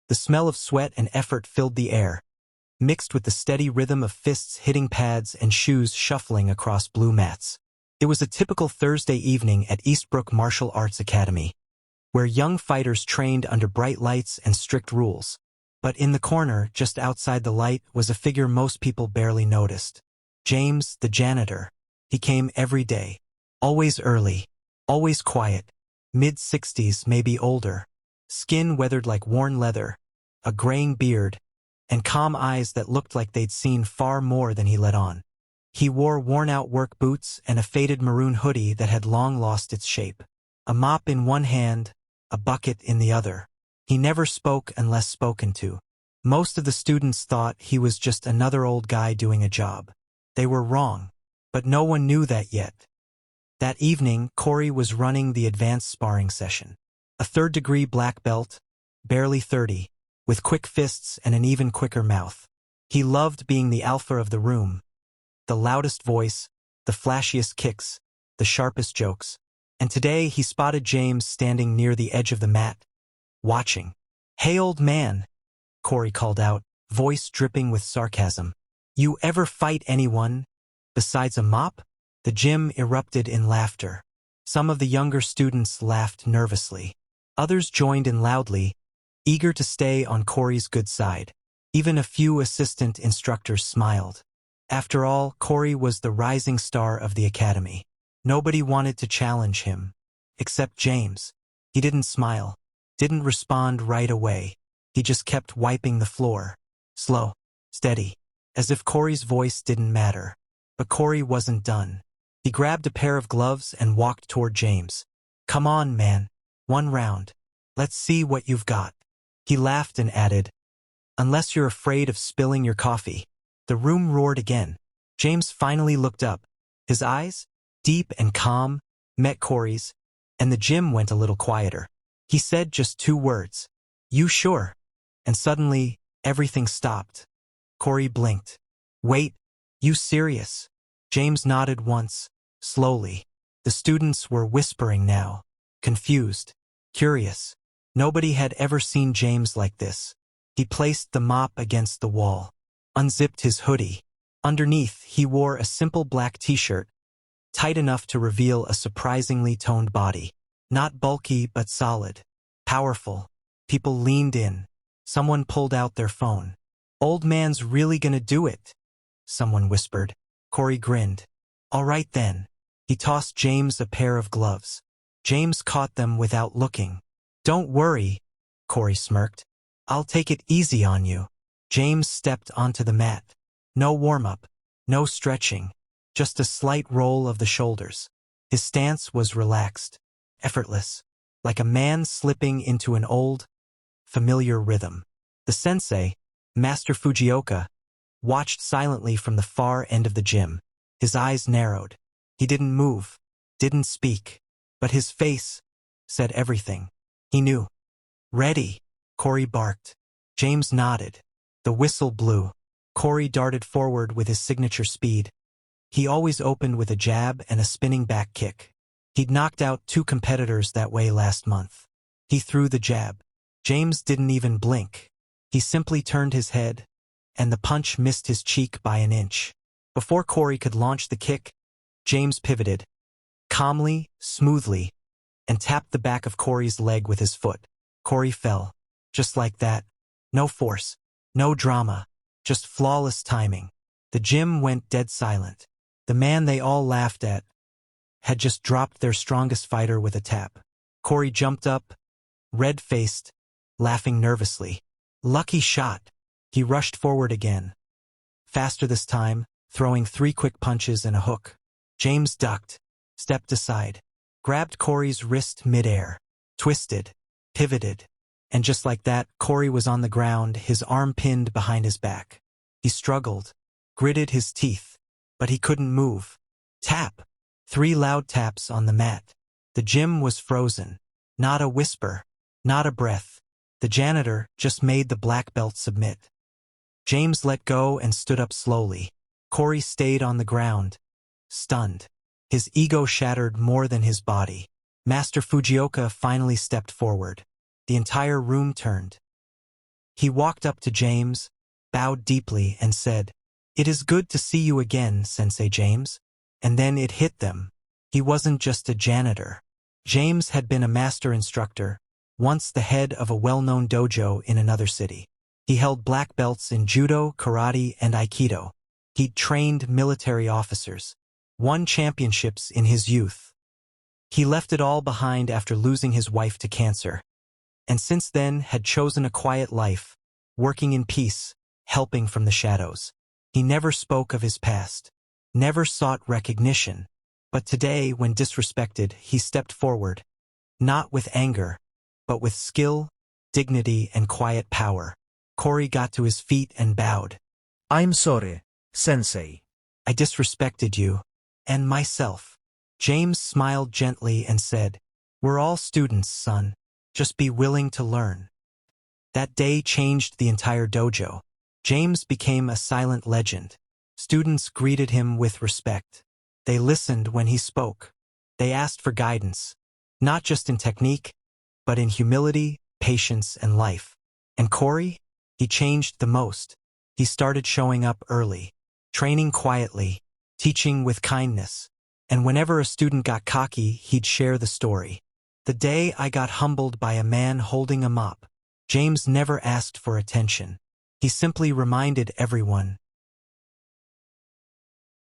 The smell of sweat and effort filled the air, mixed with the steady rhythm of fists hitting pads and shoes shuffling across blue mats. It was a typical Thursday evening at Eastbrook Martial Arts Academy, where young fighters trained under bright lights and strict rules. But in the corner, just outside the light, was a figure most people barely noticed. James, the janitor. He came every day. Always early. Always quiet. Mid-60s, maybe older. Skin weathered like worn leather. A graying beard. And calm eyes that looked like they'd seen far more than he let on. He wore worn-out work boots and a faded maroon hoodie that had long lost its shape. A mop in one hand, a bucket in the other. He never spoke unless spoken to. Most of the students thought he was just another old guy doing a job. They were wrong, but no one knew that yet. That evening, Corey was running the advanced sparring session. A third-degree black belt, barely 30, with quick fists and an even quicker mouth. He loved being the alpha of the room. The loudest voice, the flashiest kicks, the sharpest jokes. And today he spotted James standing near the edge of the mat, watching. "Hey, old man," Corey called out, voice dripping with sarcasm. "You ever fight anyone besides a mop?" The gym erupted in laughter. Some of the younger students laughed nervously. Others joined in loudly, eager to stay on Corey's good side. Even a few assistant instructors smiled. After all, Corey was the rising star of the academy. Nobody wanted to challenge him. Except James. He didn't smile. Didn't respond right away. He just kept wiping the floor. Slow. Steady. As if Corey's voice didn't matter. But Corey wasn't done. He grabbed a pair of gloves and walked toward James. "Come on, man. One round. Let's see what you've got." He laughed and added, "Unless you're afraid of spilling your coffee." The room roared again. James finally looked up. His eyes, deep and calm, met Corey's, and the gym went a little quieter. He said just 2 words. "You sure?" And suddenly, everything stopped. Corey blinked. "Wait, you serious?" James nodded once, slowly. The students were whispering now, confused, curious. Nobody had ever seen James like this. He placed the mop against the wall, unzipped his hoodie. Underneath, he wore a simple black t-shirt, tight enough to reveal a surprisingly toned body. Not bulky, but solid. Powerful. People leaned in. Someone pulled out their phone. "Old man's really gonna do it," someone whispered. Corey grinned. "All right then." He tossed James a pair of gloves. James caught them without looking. "Don't worry," Corey smirked. "I'll take it easy on you." James stepped onto the mat. No warm-up, no stretching, just a slight roll of the shoulders. His stance was relaxed, effortless, like a man slipping into an old, familiar rhythm. The sensei, Master Fujioka, watched silently from the far end of the gym. His eyes narrowed. He didn't move, didn't speak, but his face said everything. He knew. "Ready," Corey barked. James nodded. The whistle blew. Corey darted forward with his signature speed. He always opened with a jab and a spinning back kick. He'd knocked out 2 competitors that way last month. He threw the jab. James didn't even blink. He simply turned his head, and the punch missed his cheek by an inch. Before Corey could launch the kick, James pivoted, calmly, smoothly, and tapped the back of Corey's leg with his foot. Corey fell. Just like that. No force. No drama. Just flawless timing. The gym went dead silent. The man they all laughed at had just dropped their strongest fighter with a tap. Corey jumped up, red-faced, laughing nervously. Lucky shot. He rushed forward again. Faster this time, throwing 3 quick punches and a hook. James ducked, stepped aside, grabbed Corey's wrist midair, twisted, pivoted, and just like that, Corey was on the ground, his arm pinned behind his back. He struggled, gritted his teeth, but he couldn't move. Tap! 3 loud taps on the mat. The gym was frozen. Not a whisper, not a breath. The janitor just made the black belt submit. James let go and stood up slowly. Corey stayed on the ground, stunned. His ego shattered more than his body. Master Fujioka finally stepped forward. The entire room turned. He walked up to James, bowed deeply, and said, "It is good to see you again, Sensei James." And then it hit them. He wasn't just a janitor. James had been a master instructor, once the head of a well-known dojo in another city. He held black belts in judo, karate, and aikido. He'd trained military officers, won championships in his youth. He left it all behind after losing his wife to cancer, and since then had chosen a quiet life, working in peace, helping from the shadows. He never spoke of his past, never sought recognition, but today, when disrespected, he stepped forward, not with anger, but with skill, dignity, and quiet power. Cory got to his feet and bowed. "I'm sorry, Sensei." "I disrespected you, and myself." James smiled gently and said, "We're all students, son. Just be willing to learn." That day changed the entire dojo. James became a silent legend. Students greeted him with respect. They listened when he spoke. They asked for guidance, not just in technique, but in humility, patience, and life. And Cory? He changed the most. He started showing up early, training quietly, teaching with kindness. And whenever a student got cocky, he'd share the story. "The day I got humbled by a man holding a mop." James never asked for attention. He simply reminded everyone,